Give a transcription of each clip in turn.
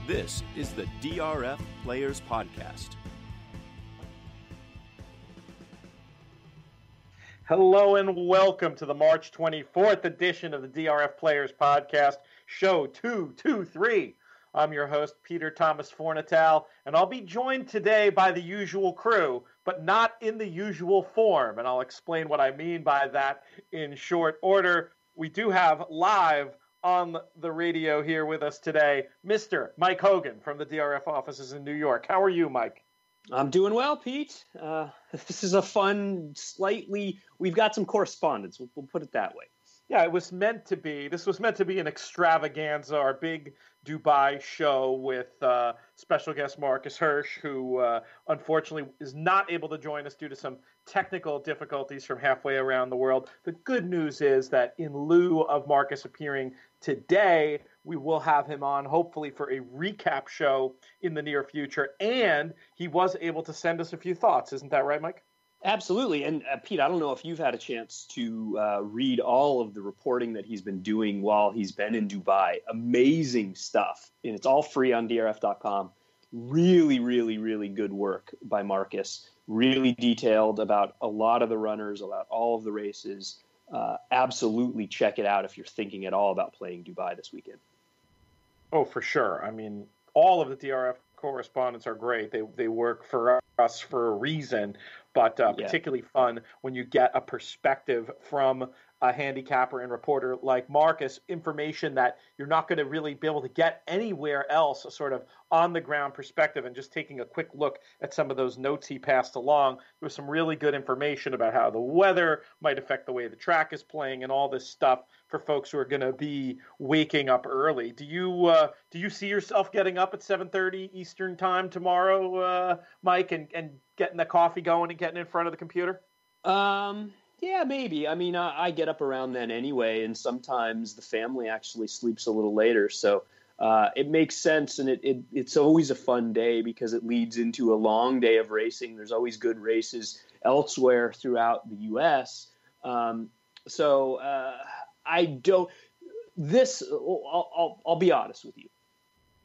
This is the DRF Players Podcast. Hello and welcome to the March 24th edition of the DRF Players Podcast, show 223. I'm your host, Peter Thomas Fornatale, and I'll be joined today by the usual crew, but not in the usual form, and I'll explain what I mean by that in short order. We do have live on the radio here with us today, Mr. Mike Hogan from the DRF offices in New York. How are you, Mike? I'm doing well, Pete. This is a fun, we've got some correspondence. We'll put it that way. Yeah, this was meant to be an extravaganza, our big Dubai show with special guest Marcus Hirsch, who unfortunately is not able to join us due to some technical difficulties from halfway around the world. The good news is that in lieu of Marcus appearing today, we will have him on, hopefully, for a recap show in the near future. And he was able to send us a few thoughts. Isn't that right, Mike? Absolutely. And Pete, I don't know if you've had a chance to read all of the reporting that he's been doing while he's been in Dubai. Amazing stuff. And it's all free on DRF.com. Really, really, really good work by Marcus. Really detailed about a lot of the runners, about all of the races. Absolutely check it out if you're thinking at all about playing Dubai this weekend. Oh, for sure. I mean, all of the DRF correspondents are great. They work for us for a reason, but particularly fun when you get a perspective from a handicapper and reporter like Marcus, information that you're not going to really be able to get anywhere else, a sort of on-the-ground perspective. And just taking a quick look at some of those notes he passed along, there was some really good information about how the weather might affect the way the track is playing and all this stuff for folks who are going to be waking up early. Do you see yourself getting up at 7:30 Eastern time tomorrow, Mike, and getting the coffee going and getting in front of the computer? Yeah, maybe. I mean, I get up around then anyway, and sometimes the family actually sleeps a little later. So it makes sense, and it's always a fun day because it leads into a long day of racing. There's always good races elsewhere throughout the U.S. I'll be honest with you.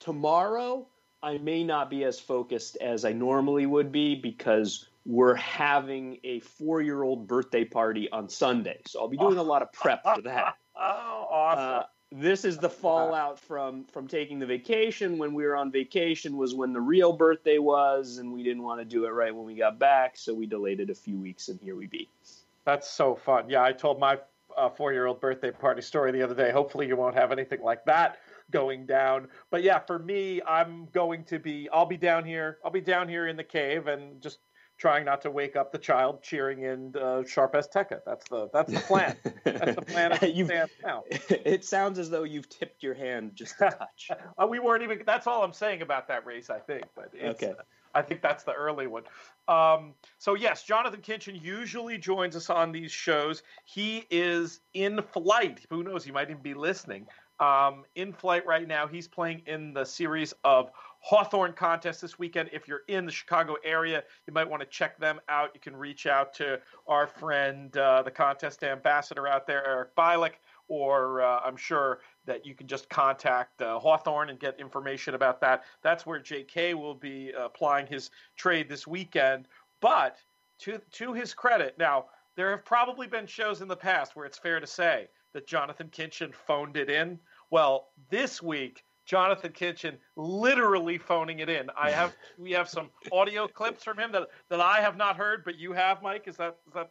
Tomorrow, I may not be as focused as I normally would be because we're having a 4-year-old birthday party on Sunday. So I'll be doing a lot of prep for that. Oh, awesome. This is the fallout from taking the vacation. When we were on vacation was when the real birthday was, and we didn't want to do it right when we got back, so we delayed it a few weeks, and here we be. That's so fun. Yeah, I told my 4-year-old birthday party story the other day. Hopefully you won't have anything like that going down. But yeah, for me, I'll be down here in the cave and just trying not to wake up the child cheering in Sharp Azteca. That's the plan. That's the plan. Now. It sounds as though you've tipped your hand just a touch. We weren't even. That's all I'm saying about that race, I think. But okay. I think that's the early one. So yes, Jonathan Kinchen usually joins us on these shows. He is in flight. Who knows? He might even be listening. In flight right now. He's playing in the series of Hawthorne contest this weekend. If you're in the Chicago area, you might want to check them out. You can reach out to our friend, the contest ambassador out there, Eric Bialik, or I'm sure that you can just contact Hawthorne and get information about that. That's where JK will be applying his trade this weekend. But to his credit, now, there have probably been shows in the past where it's fair to say that Jonathan Kinchen phoned it in. Well, this week, Jonathan Kinchen literally phoning it in. We have some audio clips from him that I have not heard, but you have, Mike. Is that the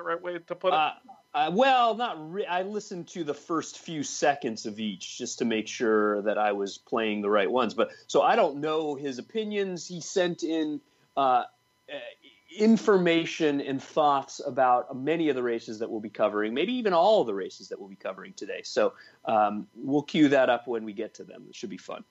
right way to put it? Well, I listened to the first few seconds of each just to make sure that I was playing the right ones. But so I don't know his opinions. He sent in information and thoughts about many of the races that we'll be covering, maybe even all of the races that we'll be covering today. So we'll cue that up when we get to them. It should be fun.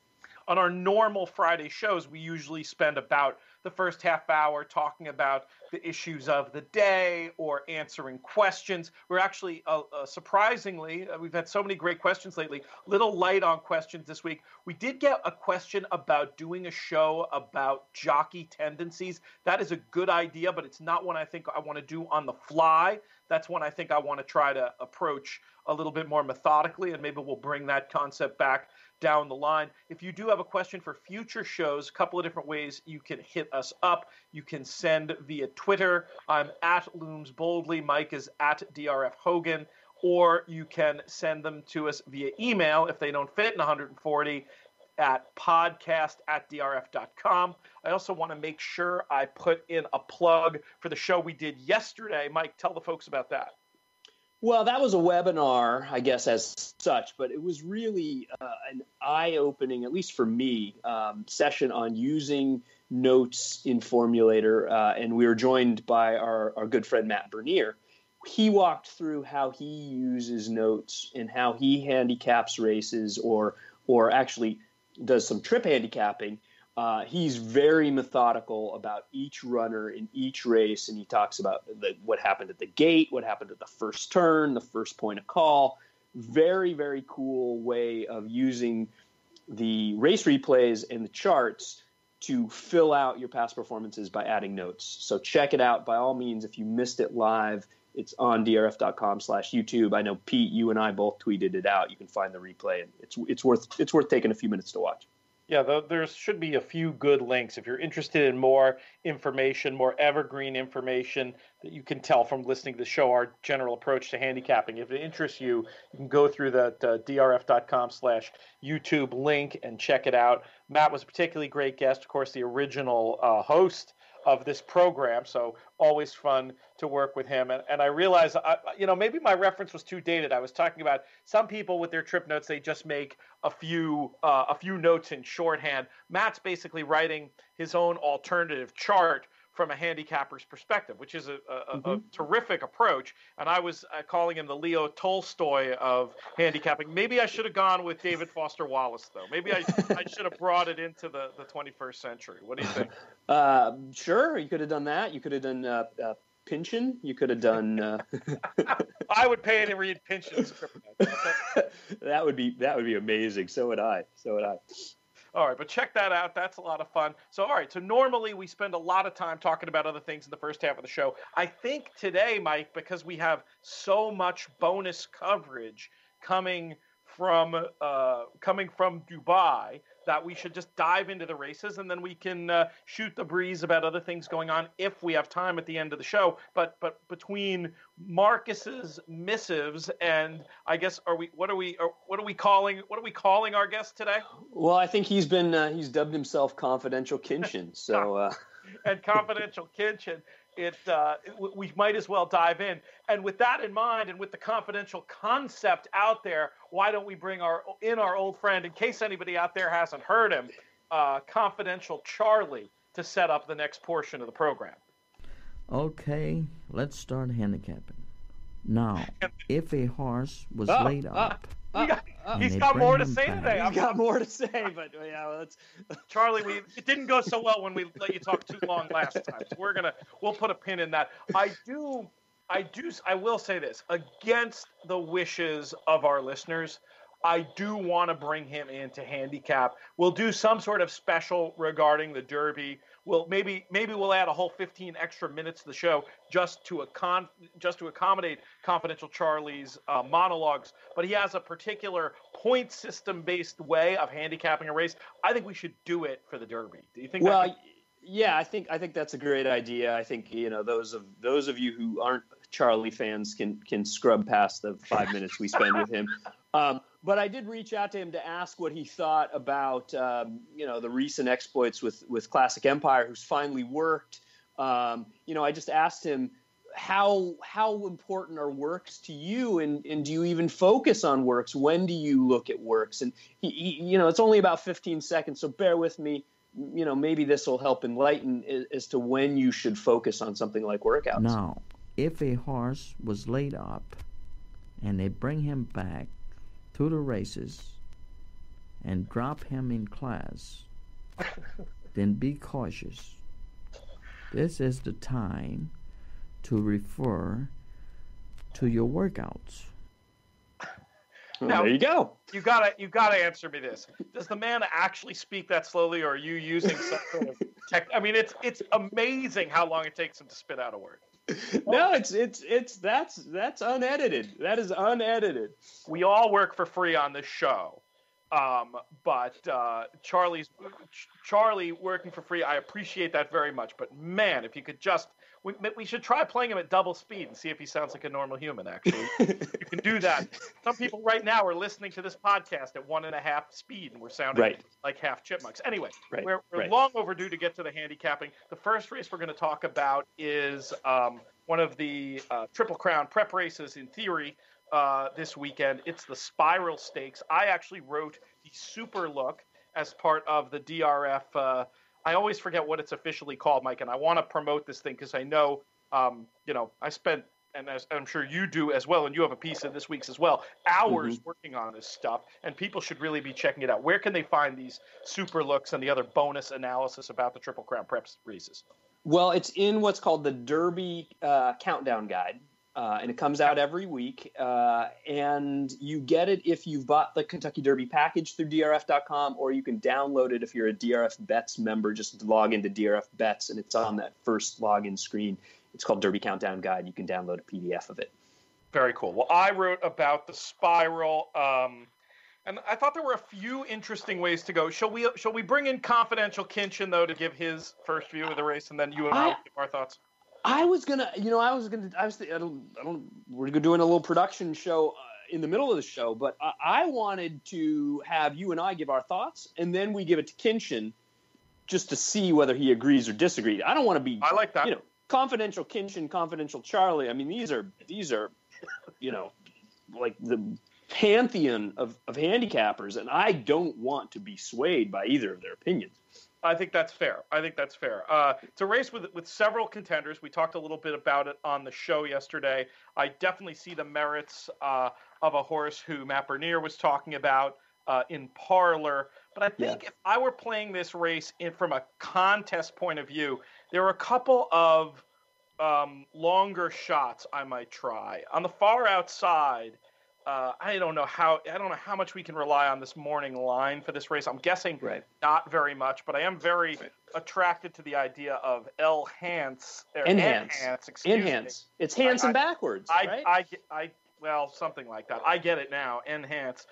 On our normal Friday shows, we usually spend about the first half hour talking about the issues of the day or answering questions. We're actually, surprisingly, we've had so many great questions lately, little light on questions this week. We did get a question about doing a show about jockey tendencies. That is a good idea, but it's not one I think I want to do on the fly. That's one I think I want to try to approach a little bit more methodically, and maybe we'll bring that concept back down the line. If you do have a question for future shows, a couple of different ways you can hit us up. You can send via Twitter. I'm at Looms Boldly. Mike is at DRF Hogan. Or you can send them to us via email if they don't fit in 140 at podcast@drf.com. I also want to make sure I put in a plug for the show we did yesterday. Mike, tell the folks about that. Well, that was a webinar, I guess, as such, but it was really an eye-opening, at least for me, session on using notes in Formulator, and we were joined by our good friend Matt Bernier. He walked through how he uses notes and how he handicaps races or actually does some trip handicapping. He's very methodical about each runner in each race, and he talks about what happened at the gate, what happened at the first turn, the first point of call. Very, very cool way of using the race replays and the charts to fill out your past performances by adding notes. So check it out by all means. If you missed it live, it's on drf.com/YouTube. I know Pete, you and I both tweeted it out. You can find the replay, and it's worth taking a few minutes to watch. Yeah, there should be a few good links. If you're interested in more information, more evergreen information that you can tell from listening to the show, our general approach to handicapping. If it interests you, you can go through that drf.com/YouTube link and check it out. Matt was a particularly great guest, of course, the original host of this program, so always fun to work with him. And I realized, maybe my reference was too dated. I was talking about some people with their trip notes, they just make a few notes in shorthand. Matt's basically writing his own alternative chart from a handicapper's perspective, which is a terrific approach. And I was calling him the Leo Tolstoy of handicapping. Maybe I should have gone with David Foster Wallace, though. Maybe I should have brought it into the 21st century. What do you think? Sure, you could have done that. You could have done Kinchen. You could have done. I would pay to read Kinchen's script. That would be amazing. So would I. All right, but check that out. That's a lot of fun. So, all right, so normally we spend a lot of time talking about other things in the first half of the show. I think today, Mike, because we have so much bonus coverage coming from Dubai, that we should just dive into the races, and then we can shoot the breeze about other things going on if we have time at the end of the show. But between Marcus's missives and I guess what are we calling our guest today? Well, I think he's dubbed himself Confidential Kinchen. So and Confidential Kinchen. We might as well dive in. And with that in mind, and with the confidential concept out there, why don't we bring our old friend, in case anybody out there hasn't heard him, Confidential Charlie, to set up the next portion of the program. Okay, let's start handicapping. Now, if a horse was laid up... He's got more to say today. He's got more to say, but yeah, let's. Charlie, it didn't go so well when we let you talk too long last time. So we'll put a pin in that. I will say this, against the wishes of our listeners, I do want to bring him into handicap. We'll do some sort of special regarding the Derby. Maybe we'll add a whole 15 extra minutes to the show just to accommodate Confidential Charlie's monologues. But he has a particular point system based way of handicapping a race. I think we should do it for the Derby. Do you think? Well, yeah, I think that's a great idea. I think those of you who aren't Charlie fans can scrub past the 5 minutes we spend with him. But I did reach out to him to ask what he thought about, the recent exploits with Classic Empire, who's finally worked. I just asked him, how important are works to you, and do you even focus on works? When do you look at works? And he it's only about 15 seconds, so bear with me. Maybe this will help enlighten as to when you should focus on something like workouts. Now, if a horse was laid up and they bring him back to the races and drop him in class, then be cautious. this is the time to refer to your workouts. Now, there you go. You gotta answer me this. Does the man actually speak that slowly, or are you using some sort of tech? I mean, it's amazing how long it takes him to spit out a word. No, that's unedited. That is unedited. We all work for free on this show, but Charlie working for free. I appreciate that very much. But man, if you could just. We should try playing him at double speed and see if he sounds like a normal human, actually. You can do that. Some people right now are listening to this podcast at 1.5 speed, and we're sounding like half chipmunks. Anyway, we're long overdue to get to the handicapping. The first race we're going to talk about is one of the Triple Crown prep races in theory this weekend. It's the Stakes. I actually wrote the Super Look as part of the DRF I always forget what it's officially called, Mike, and I want to promote this thing because I know, I spent, and as I'm sure you do as well, and you have a piece of this week's as well, hours working on this stuff, and people should really be checking it out. Where can they find these super looks and the other bonus analysis about the Triple Crown Prep races? Well, it's in what's called the Derby Countdown Guide. And it comes out every week, and you get it if you've bought the Kentucky Derby package through DRF.com, or you can download it if you're a DRF Bets member. Just log into DRF Bets, and it's on that first login screen. It's called Derby Countdown Guide. You can download a PDF of it. Very cool. Well, I wrote about the Spiral, and I thought there were a few interesting ways to go. Shall we bring in Confidential Kinchen, though, to give his first view of the race, and then you and I will give our thoughts? We're doing a little production show in the middle of the show, but I wanted to have you and I give our thoughts, and then we give it to Kinchen just to see whether he agrees or disagrees. I don't want to be. I like that. Confidential Kinchen, Confidential Charlie. I mean, these are, like the pantheon of handicappers, and I don't want to be swayed by either of their opinions. I think that's fair. It's a race with several contenders. We talked a little bit about it on the show yesterday. I definitely see the merits of a horse who Matt Bernier was talking about in Parlor. But I think if I were playing this race from a contest point of view, there are a couple of longer shots I might try. On the far outside, I don't know how much we can rely on this morning line for this race. I'm guessing not very much, but I am very attracted to the idea of Enhance. It's Hanson backwards, right? Well, something like that. I get it now. Enhance.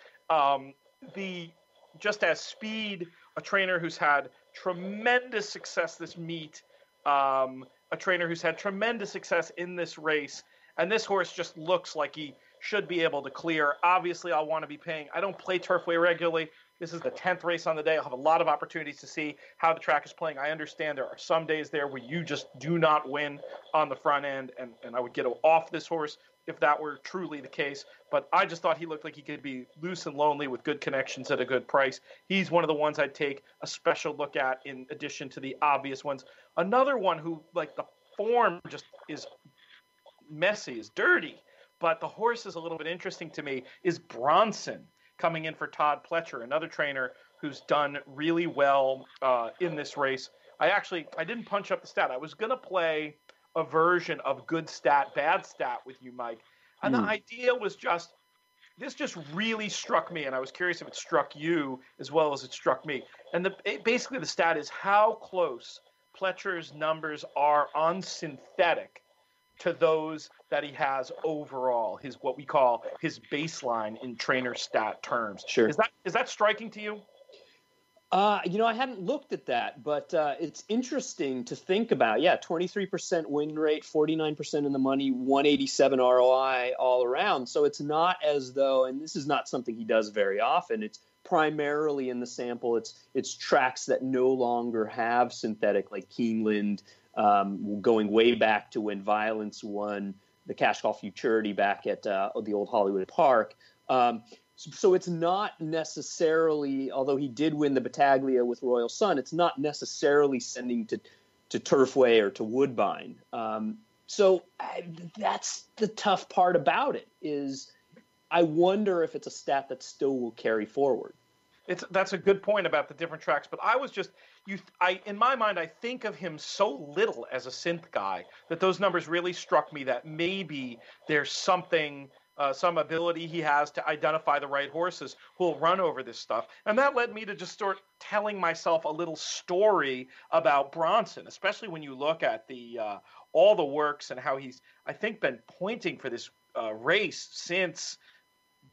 Just as Speed, a trainer who's had tremendous success this meet, a trainer who's had tremendous success in this race, and this horse just looks like he should be able to clear. Obviously, I'll want to be paying. I don't play Turfway regularly. This is the 10th race on the day. I'll have a lot of opportunities to see how the track is playing. I understand there are some days there where you just do not win on the front end, and I would get off this horse if that were truly the case. But I just thought he looked like he could be loose and lonely with good connections at a good price. He's one of the ones I'd take a special look at in addition to the obvious ones. Another one who, like, the form just is messy, is dirty, but the horse is a little bit interesting to me, is Bronson, coming in for Todd Pletcher, another trainer who's done really well in this race. I didn't punch up the stat. I was going to play a version of good stat, bad stat with you, Mike. And the idea was this just really struck me, and I was curious if it struck you as well as it struck me. And basically the stat is how close Pletcher's numbers are on synthetic to those that he has overall, what we call his baseline in trainer stat terms. Sure. Is that striking to you? I hadn't looked at that, but it's interesting to think about. 23% win rate, 49% in the money, 187 ROI all around. So it's not as though, and this is not something he does very often, it's primarily in the sample. It's tracks that no longer have synthetic, like Keeneland, going way back to when Violence won the Cash Call Futurity back at the old Hollywood Park. So it's not necessarily, although he did win the Battaglia with Royal Sun, it's not necessarily sending to Turfway or to Woodbine. So that's the tough part about it, is I wonder if it's a stat that still will carry forward. That's a good point about the different tracks, but I was just in my mind I think of him so little as a synth guy that those numbers really struck me that maybe there's something, some ability he has to identify the right horses who'll run over this stuff, and that led me to just start telling myself a little story about Bronson, especially when you look at the all the works and how he's, I think, been pointing for this race since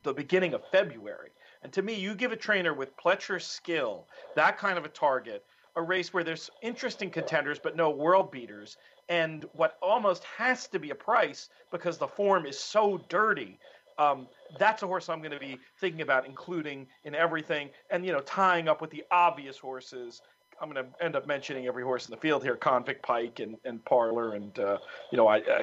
the beginning of February. And to me, you give a trainer with Pletcher's skill that kind of a target, a race where there's interesting contenders but no world beaters, and what almost has to be a price because the form is so dirty. That's a horse I'm going to be thinking about including in everything, and tying up with the obvious horses. I'm going to end up mentioning every horse in the field here: Convict Pike and Parlor, and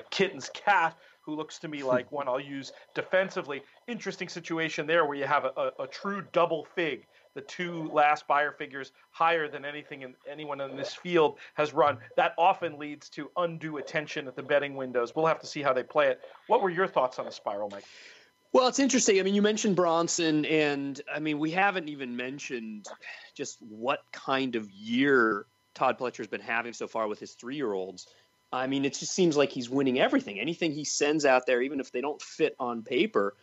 Kitten's Cat, who looks to me like one I'll use defensively. Interesting situation there where you have a true double fig. The two last buyer figures higher than anyone in this field has run. That often leads to undue attention at the betting windows. We'll have to see how they play it. What were your thoughts on the spiral, Mike? Well, it's interesting. I mean, you mentioned Bronson, and I mean, we haven't even mentioned just what kind of year Todd Pletcher's been having so far with his 3-year-olds. I mean, it just seems like he's winning everything. Anything he sends out there, even if they don't fit on paper,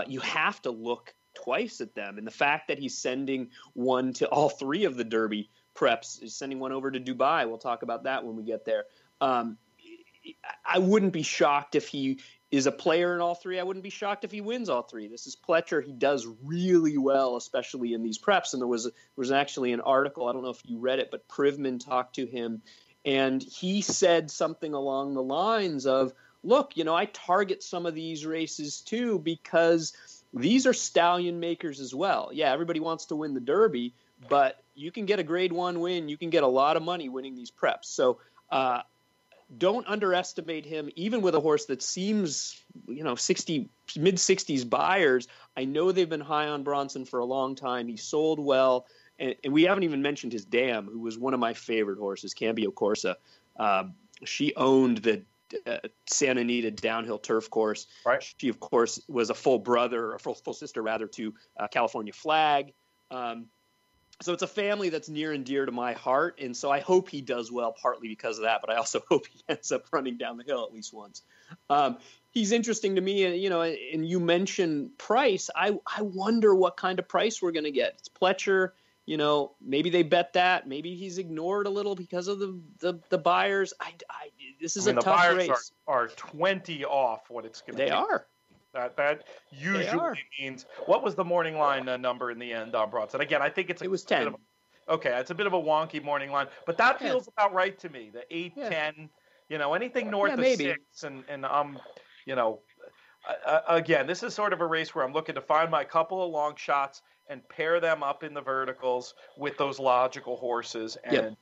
you have to look twice at them. And the fact that he's sending one to all 3 of the Derby preps, is sending one over to Dubai. We'll talk about that when we get there. I wouldn't be shocked if he is a player in all 3. I wouldn't be shocked if he wins all 3. This is Pletcher. He does really well, especially in these preps. And there was actually an article, I don't know if you read it, but Privman talked to him, and he said something along the lines of, look, I target some of these races too because these are stallion makers as well. Yeah, everybody wants to win the Derby, but you can get a Grade 1 win. You can get a lot of money winning these preps. So don't underestimate him, even with a horse that seems, mid-60s buyers. I know they've been high on Bronson for a long time. He sold well. And we haven't even mentioned his dam, who was one of my favorite horses, Cambio Corsa. She owned the Santa Anita downhill turf course. Right. She, of course, was a full sister to California Flag. So it's a family that's near and dear to my heart. And so I hope he does well, partly because of that, but I also hope he ends up running down the hill at least once. He's interesting to me, and you mentioned price. I wonder what kind of price we're going to get. It's Pletcher. Maybe they bet that. Maybe he's ignored a little because of the buyers. This is a tough race. The buyers are 20 off what it's going to be. They are. That usually means, what was the morning line number in the end on Bronson? Again, I think it was 10. It's a bit of a wonky morning line, but that feels about right to me. The 8, 10, anything north of maybe 6, and again, this is sort of a race where I'm looking to find my couple of long shots and pair them up in the verticals with those logical horses. And,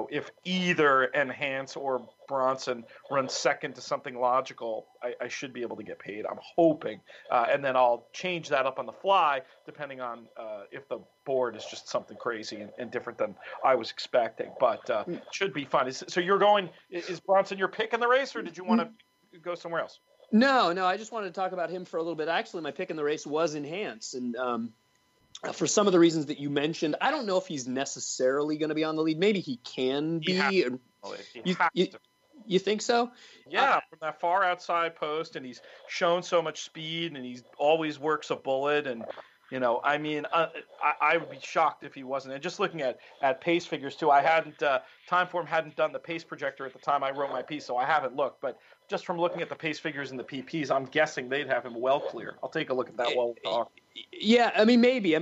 if either Enhance or Bronson runs second to something logical, I should be able to get paid. I'm hoping. And then I'll change that up on the fly, depending on if the board is just something crazy and different than I was expecting. But it should be fun. So is Bronson your pick in the race, or did you want to go somewhere else? No, I just wanted to talk about him for a little bit. Actually, my pick in the race was Enhance. And for some of the reasons that you mentioned, I don't know if he's necessarily going to be on the lead. Maybe he can be. You think so? Yeah, from that far outside post, and he's shown so much speed, and he always works a bullet. And, I would be shocked if he wasn't. And just looking at pace figures, too, I hadn't Timeform hadn't done the pace projector at the time I wrote my piece, so I haven't looked. But just from looking at the pace figures and the PPs, I'm guessing they'd have him well clear. I'll take a look at that while we talk. Yeah, maybe.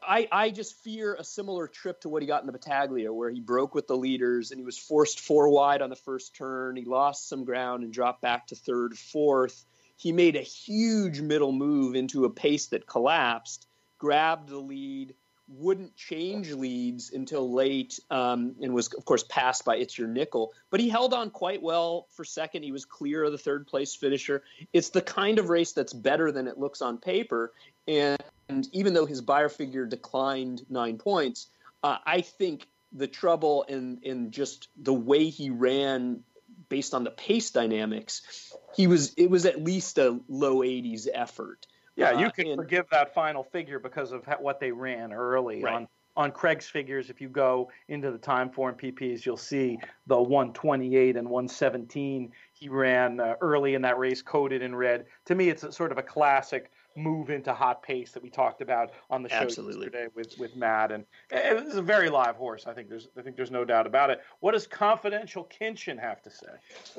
I just fear a similar trip to what he got in the Battaglia, where he broke with the leaders and he was forced 4 wide on the first turn. He lost some ground and dropped back to 3rd, 4th. He made a huge middle move into a pace that collapsed, grabbed the lead, wouldn't change leads until late, and was, of course, passed by It's Your Nickel. But he held on quite well for second. He was clear of the 3rd place finisher. It's the kind of race that's better than it looks on paper. And even though his buyer figure declined 9 points, I think the trouble in just the way he ran based on the pace dynamics, it was at least a low 80s effort. Yeah, you can forgive that final figure because of what they ran early. Right. On Craig's figures, if you go into the time form PPs, you'll see the 128 and 117 he ran early in that race, coded in red. To me, it's sort of a classic move into hot pace that we talked about on the show yesterday with Matt, and it's a very live horse. I think there's no doubt about it. What does Confidential Kinchen have to say?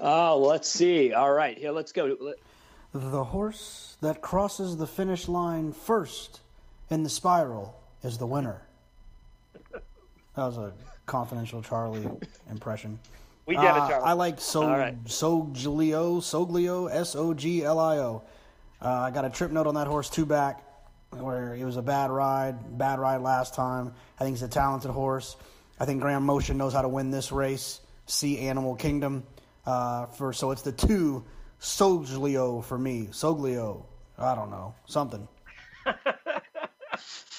Oh, let's see. All right, here, let's go. The horse that crosses the finish line first in the spiral is the winner. That was a Confidential Charlie impression. We get it, Charlie. I like Soglio, Soglio. I got a trip note on that horse 2 back, where it was a bad ride last time. I think he's a talented horse. I think Graham Motion knows how to win this race. See Animal Kingdom. So it's the 2 Soglio for me. Soglio. I don't know. Something.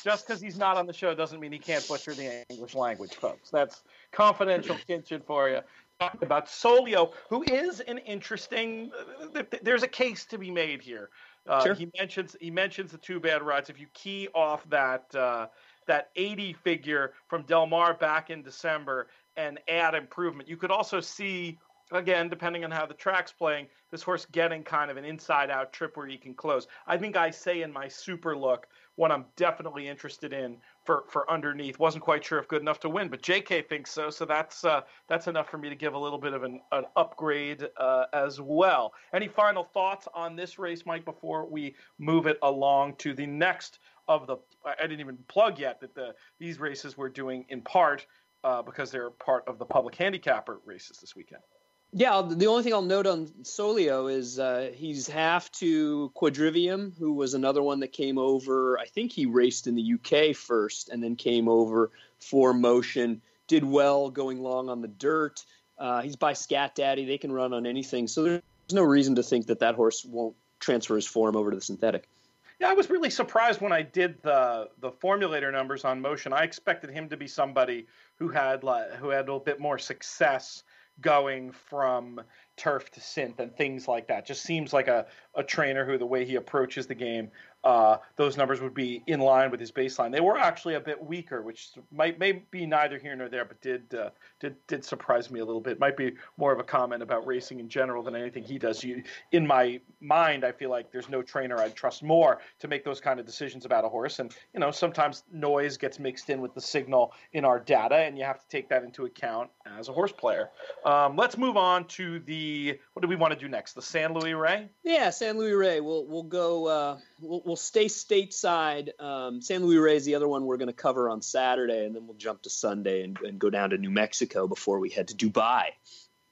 Just because he's not on the show doesn't mean he can't butcher the English language, folks. That's Confidential Kinchen for you. Talking about Solio, who is an interesting. There's a case to be made here. Sure. He mentions the 2 bad rides. If you key off that 80 figure from Del Mar back in December and add improvement, you could also see, again, depending on how the track's playing, this horse getting kind of an inside-out trip where he can close. I think I say in my super look what I'm definitely interested in for underneath. Wasn't quite sure if good enough to win, but JK thinks so. So that's enough for me to give a little bit of an upgrade as well. Any final thoughts on this race, Mike, before we move it along to the next of the? I didn't even plug yet that these races we're doing in part because they're part of the public handicapper races this weekend. Yeah, the only thing I'll note on Solio is he's half to Quadrivium, who was another one that came over. I think he raced in the UK first and then came over for Motion. Did well going long on the dirt. He's by Scat Daddy. They can run on anything. So there's no reason to think that horse won't transfer his form over to the synthetic. Yeah, I was really surprised when I did the formulator numbers on Motion. I expected him to be somebody who had a little bit more success going from turf to synth and things like that. Just seems like a trainer who, the way he approaches the game, those numbers would be in line with his baseline. They were actually a bit weaker, which may be neither here nor there, but did surprise me a little bit. Might be more of a comment about racing in general than anything he does. In my mind, I feel like there's no trainer I'd trust more to make those kind of decisions about a horse. And sometimes noise gets mixed in with the signal in our data, and you have to take that into account as a horse player. Let's move on to what do we want to do next? The San Luis Rey? Yeah, San Luis Rey. We'll go. We'll stay stateside. San Luis Rey is the other one we're going to cover on Saturday, and then we'll jump to Sunday and go down to New Mexico before we head to Dubai.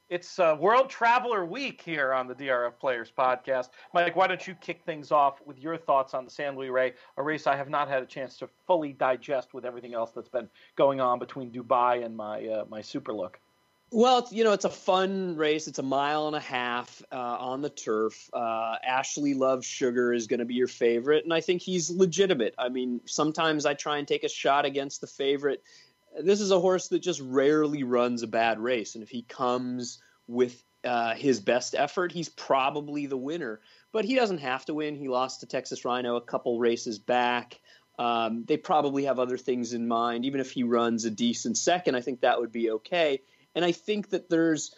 It's World Traveler Week here on the DRF Players Podcast. Mike, why don't you kick things off with your thoughts on the San Luis Rey, a race I have not had a chance to fully digest with everything else that's been going on between Dubai and my super look. Well, it's a fun race. It's a 1.5 miles on the turf. Ashley Love Sugar is going to be your favorite, and I think he's legitimate. I mean, sometimes I try and take a shot against the favorite. This is a horse that just rarely runs a bad race, and if he comes with his best effort, he's probably the winner. But he doesn't have to win. He lost to Texas Rhino a couple races back. They probably have other things in mind. Even if he runs a decent second, I think that would be okay. And I think that there's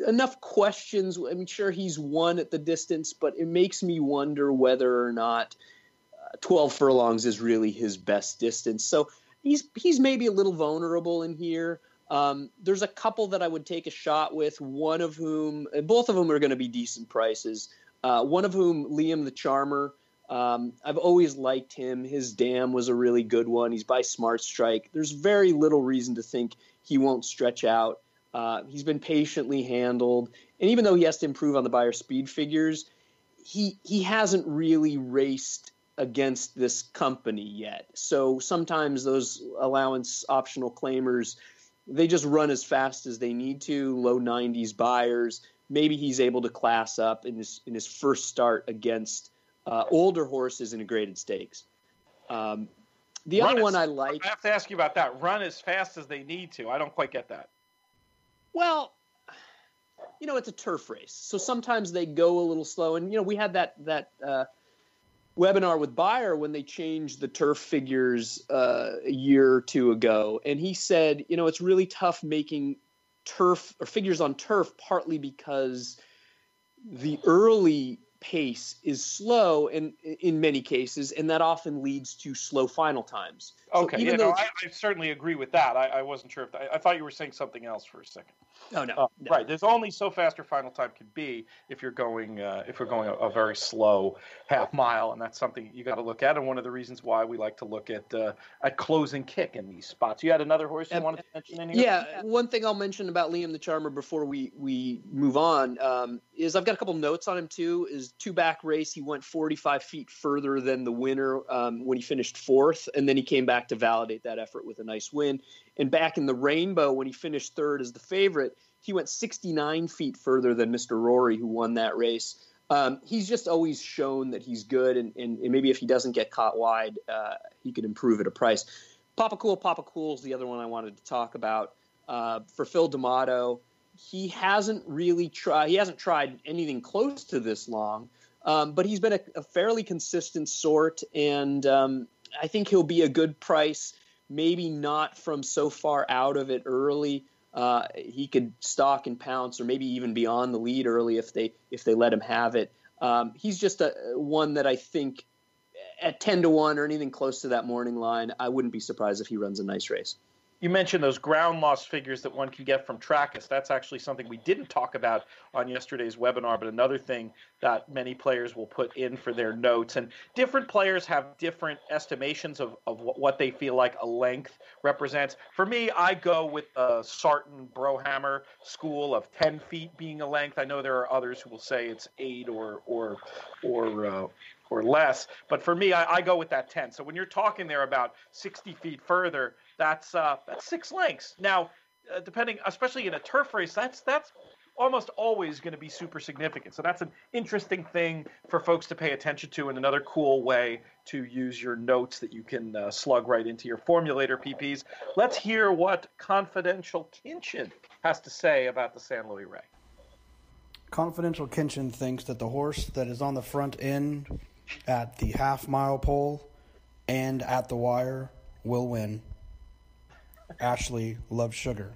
enough questions. I mean, sure, he's won at the distance, but it makes me wonder whether or not 12 furlongs is really his best distance. So he's maybe a little vulnerable in here. There's a couple that I would take a shot with, both of whom are going to be decent prices. One of whom, Liam the Charmer. I've always liked him. His dam was a really good one. He's by Smart Strike. There's very little reason to think he won't stretch out. He's been patiently handled. And even though he has to improve on the Beyer speed figures, he hasn't really raced against this company yet. So sometimes those allowance optional claimers, they just run as fast as they need to, low 90s Beyers. Maybe he's able to class up in his first start against older horses in a graded stakes. The other one I like... I have to ask you about that. Run as fast as they need to. I don't quite get that. Well, it's a turf race. So sometimes they go a little slow. And, we had that webinar with Bayer when they changed the turf figures a year or two ago. And he said, it's really tough making turf or figures on turf, partly because the early pace is slow and in many cases, and that often leads to slow final times. Okay, I certainly agree with that. I wasn't sure if I thought you were saying something else for a second. Oh no. Right. There's only so fast your final time can be if you're going a very slow half mile, and that's something you got to look at. And one of the reasons why we like to look at closing kick in these spots. You had another horse you wanted to mention in here? Yeah. One thing I'll mention about Liam the Charmer before we move on is I've got a couple notes on him too. Is 2-back race. He went 45 feet further than the winner when he finished 4th, and then he came back to validate that effort with a nice win. And back in the Rainbow, when he finished 3rd as the favorite, he went 69 feet further than Mr. Rory, who won that race. He's just always shown that he's good, and maybe if he doesn't get caught wide, he could improve at a price. Papa Cool is the other one I wanted to talk about. For Phil D'Amato, he hasn't tried anything close to this long, but he's been a fairly consistent sort, and I think he'll be a good price. Maybe not from so far out of it early. He could stalk and pounce, or maybe even be on the lead early if they let him have it. He's just one that I think at 10-1 or anything close to that morning line, I wouldn't be surprised if he runs a nice race. You mentioned those ground loss figures that one can get from Trackus. That's actually something we didn't talk about on yesterday's webinar, but another thing that many players will put in for their notes. And different players have different estimations of what they feel like a length represents. For me, I go with the Sarton Brohammer school of 10 feet being a length. I know there are others who will say it's 8 or less, but for me, I go with that 10. So when you're talking there about 60 feet further, that's 6 lengths. Now, depending, especially in a turf race, that's almost always going to be super significant. So that's an interesting thing for folks to pay attention to, and another cool way to use your notes that you can slug right into your formulator PPs. Let's hear what Confidential Kinchen has to say about the San Luis Rey. Confidential Kinchen thinks that the horse that is on the front end at the half-mile pole and at the wire will win. Ashley loves sugar.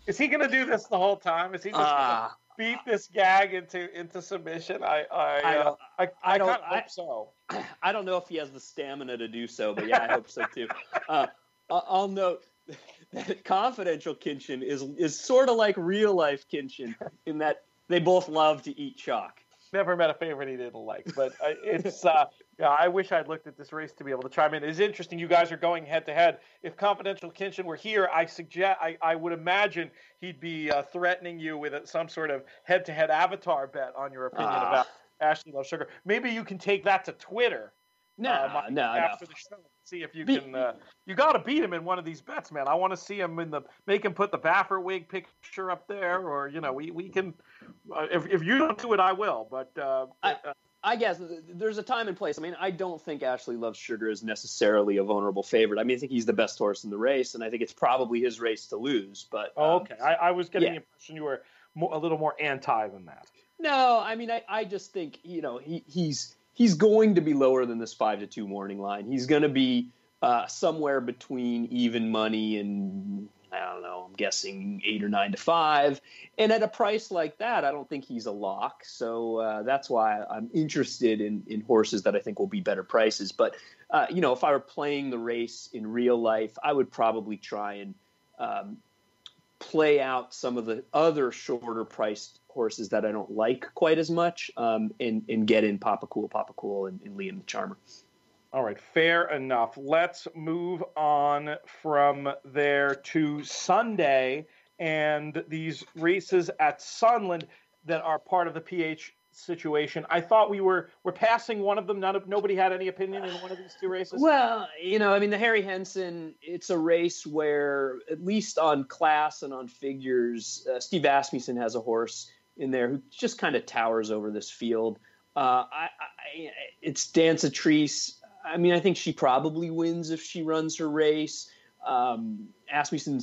Is he going to do this the whole time? Is he just going to beat this gag into submission? I hope so. I don't know if he has the stamina to do so, but yeah, I hope so too. I'll note that Confidential Kinchen is sort of like real life Kinchen in that they both love to eat chalk. Never met a favorite he didn't like, but it's I wish I'd looked at this race to be able to chime in. It's interesting you guys are going head to head. If Confidential Kinchen were here, I would imagine he'd be threatening you with some sort of head to head avatar bet on your opinion about Ashley Loves Sugar. Maybe you can take that to Twitter. No. After the show, see if you can. You got to beat him in one of these bets, man. I want to see him make him put the Baffer wig picture up there, or we can. If you don't do it, I will. But I guess there's a time and place. I mean, I don't think Ashley Loves Sugar is necessarily a vulnerable favorite. I mean, I think he's the best horse in the race, and I think it's probably his race to lose. But okay, I was getting the impression you were a little more anti than that. No, I mean, I just think he's going to be lower than this 5-2 morning line. He's going to be somewhere between even money and, I don't know, I'm guessing 8 or 9 to 5. And at a price like that, I don't think he's a lock. So that's why I'm interested in horses that I think will be better prices. But, if I were playing the race in real life, I would probably try and play out some of the other shorter priced horses that I don't like quite as much, and get in Papa Cool, and Liam the Charmer. All right, fair enough. Let's move on from there to Sunday and these races at Sunland that are part of the PH situation. I thought we're passing one of them. Nobody had any opinion in one of these two races. Well, the Harry Henson, it's a race where, at least on class and on figures, Steve Asmussen has a horse in there who just kind of towers over this field. It's Dancetrice. I mean, I think she probably wins if she runs her race. Asmussen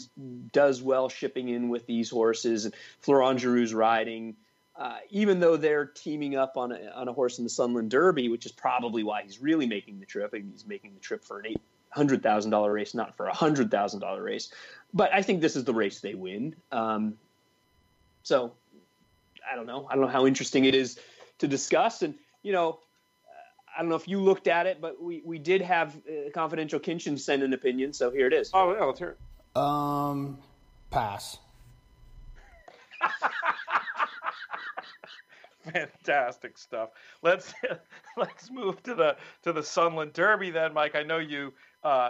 does well shipping in with these horses, and Florent Giroux's riding. even though they're teaming up on a horse in the Sunland Derby, which is probably why he's really making the trip. I mean, he's making the trip for an $800,000 race, not for a $100,000 race. But I think this is the race they win. So I don't know. I don't know how interesting it is to discuss. And, I don't know if you looked at it, but we did have Confidential Kinchen send an opinion. So here it is. Oh, yeah, let's hear it. Pass. Fantastic stuff. Let's move to the Sunland Derby then, Mike. I know you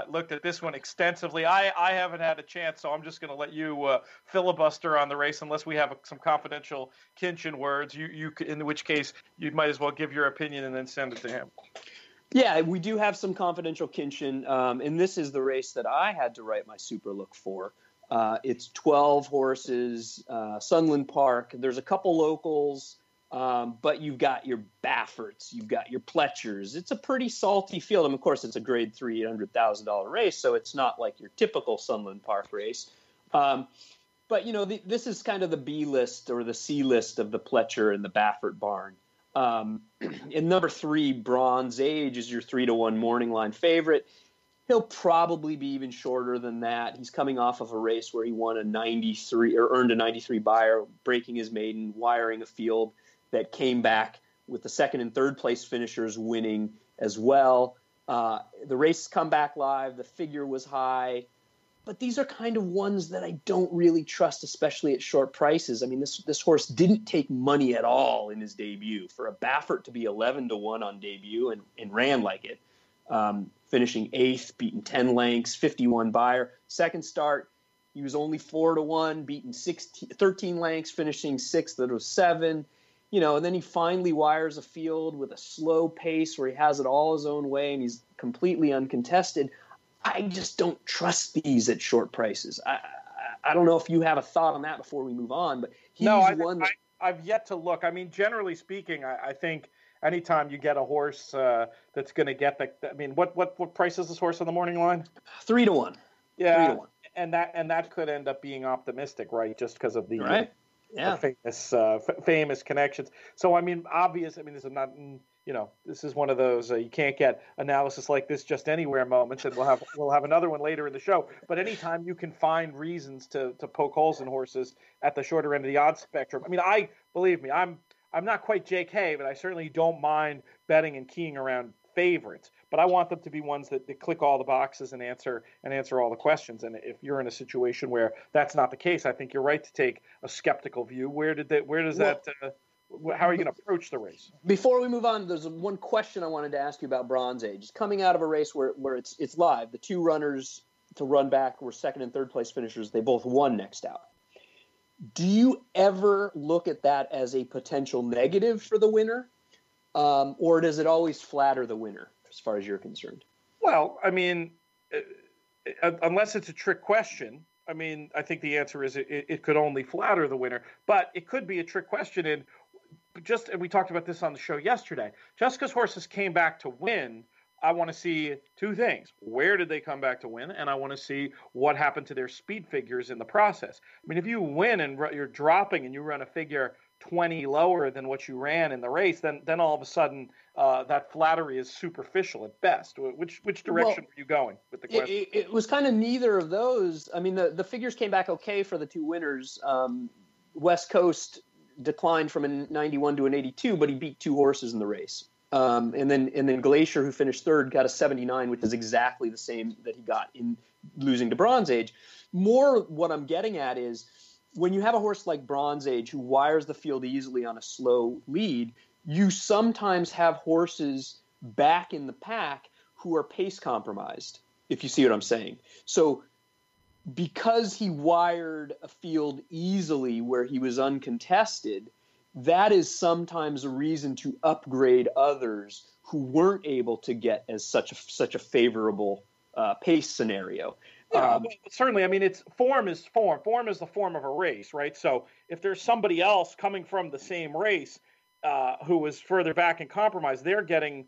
looked at this one extensively. I haven't had a chance, so I'm just going to let you filibuster on the race unless we have some Confidential Kinchen words. You in which case you might as well give your opinion and then send it to him. Yeah, we do have some Confidential Kinchen, and this is the race that I had to write my super look for. It's 12 horses, Sunland Park. There's a couple locals. But you've got your Bafferts, you've got your Pletchers. It's a pretty salty field. And of course, it's a grade 3 $800,000 race, so it's not like your typical Sunland Park race. But, this is kind of the B list or the C list of the Pletcher and the Baffert barn. In number 3, Bronze Age is your 3-1 morning line favorite. He'll probably be even shorter than that. He's coming off of a race where he won a 93 or earned a 93 buyer, breaking his maiden, wiring a field that came back with the second and third place finishers winning as well. The race come back live. The figure was high. But these are kind of ones that I don't really trust, especially at short prices. I mean, this horse didn't take money at all in his debut. For a Baffert to be 11-1 on debut and ran like it, finishing 8th, beaten 10 lengths, 51 buyer. Second start, he was only 4-1, beaten 13 lengths, finishing 6th out of 7. And then he finally wires a field with a slow pace where he has it all his own way and he's completely uncontested. I just don't trust these at short prices. I don't know if you have a thought on that before we move on, but I've yet to look. I mean, generally speaking, I think anytime you get a horse that's going to get what price is this horse on the morning line? 3-1. Yeah, 3-1. And that could end up being optimistic, right? Just because of the right. Yeah. Famous connections. So, I mean, this is not, this is one of those you can't get analysis like this just anywhere moments, and we'll have another one later in the show. But anytime you can find reasons to poke holes in horses at the shorter end of the odds spectrum. I mean, believe me, I'm not quite Jake Hay, but I certainly don't mind betting and keying around favorites. But I want them to be ones that click all the boxes and answer all the questions. And if you're in a situation where that's not the case, I think you're right to take a skeptical view. How are you going to approach the race? Before we move on, there's one question I wanted to ask you about Bronze Age. It's coming out of a race where it's live. The two runners to run back were second and third place finishers. They both won next out. Do you ever look at that as a potential negative for the winner? Or does it always flatter the winner as far as you're concerned? Well, I mean, unless it's a trick question, I mean, I think the answer is it could only flatter the winner. But it could be a trick question. And we talked about this on the show yesterday. Just because horses came back to win, I want to see two things. Where did they come back to win? And I want to see what happened to their speed figures in the process. I mean, if you win and you're dropping and you run a figure 20 lower than what you ran in the race, then all of a sudden that flattery is superficial at best. Which direction were you going with the question? It was kind of neither of those. I mean, the figures came back okay for the two winners. West Coast declined from a 91 to an 82, but he beat two horses in the race. And then Glacier, who finished third, got a 79, which is exactly the same that he got in losing to Bronze Age. More what I'm getting at is, when you have a horse like Bronze Age who wires the field easily on a slow lead, you sometimes have horses back in the pack who are pace compromised, if you see what I'm saying. So because he wired a field easily where he was uncontested, that is sometimes a reason to upgrade others who weren't able to get as such a favorable pace scenario. Yeah, certainly. I mean, form is form. Form is the form of a race, right? So if there's somebody else coming from the same race who was further back and compromised, they're getting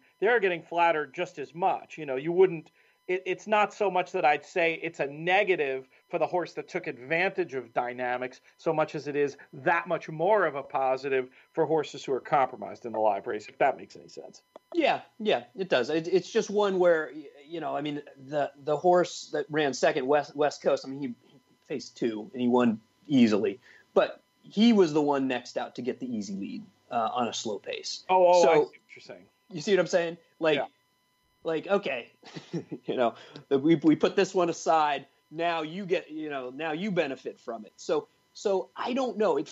flattered just as much. You know, you wouldn't it's not so much that I'd say it's a negative for the horse that took advantage of dynamics so much as it is that much more of a positive for horses who are compromised in the live race, if that makes any sense. Yeah, it does. It's just one where, I mean, the horse that ran second, West Coast, I mean, he faced 2 and he won easily, but he was the one next out to get the easy lead on a slow pace. So, I see what you're saying. You see what I'm saying? Like, okay, we put this one aside. Now you get, now you benefit from it. So I don't know. It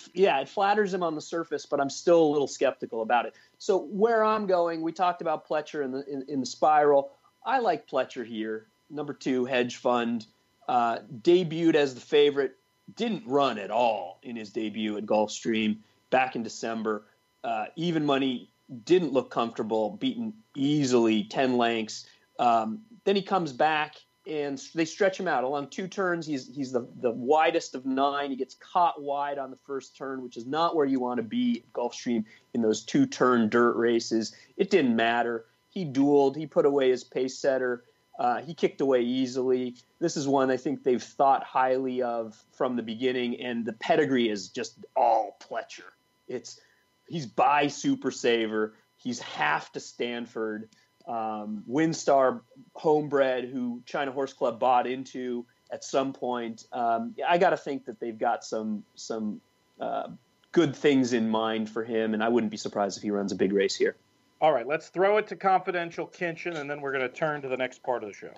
flatters him on the surface, but I'm still a little skeptical about it. So where I'm going, we talked about Pletcher in the spiral. I like Pletcher here. Number 2, hedge fund, debuted as the favorite, didn't run at all in his debut at Gulfstream back in December. Even money, didn't look comfortable, beaten easily 10 lengths. Then he comes back and they stretch him out along 2 turns. He's the widest of 9. He gets caught wide on the first turn, which is not where you want to be at Gulfstream in those 2-turn dirt races. It didn't matter. He dueled. He put away his pace setter. He kicked away easily. This is one I think they've thought highly of from the beginning, and the pedigree is just all Pletcher. He's by Super Saver. He's half to Stanford. Windstar homebred who China Horse Club bought into at some point. I got to think that they've got some good things in mind for him, and I wouldn't be surprised if he runs a big race here. All right, let's throw it to Confidential Kinchen, and then we're going to turn to the next part of the show.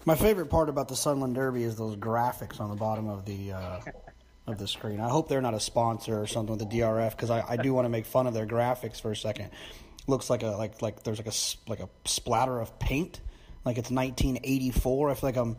My favorite part about the Sunland Derby is those graphics on the bottom of the screen. I hope they're not a sponsor or something with the DRF, because I do want to make fun of their graphics for a second. Looks like there's like a splatter of paint, like it's 1984. I feel like I'm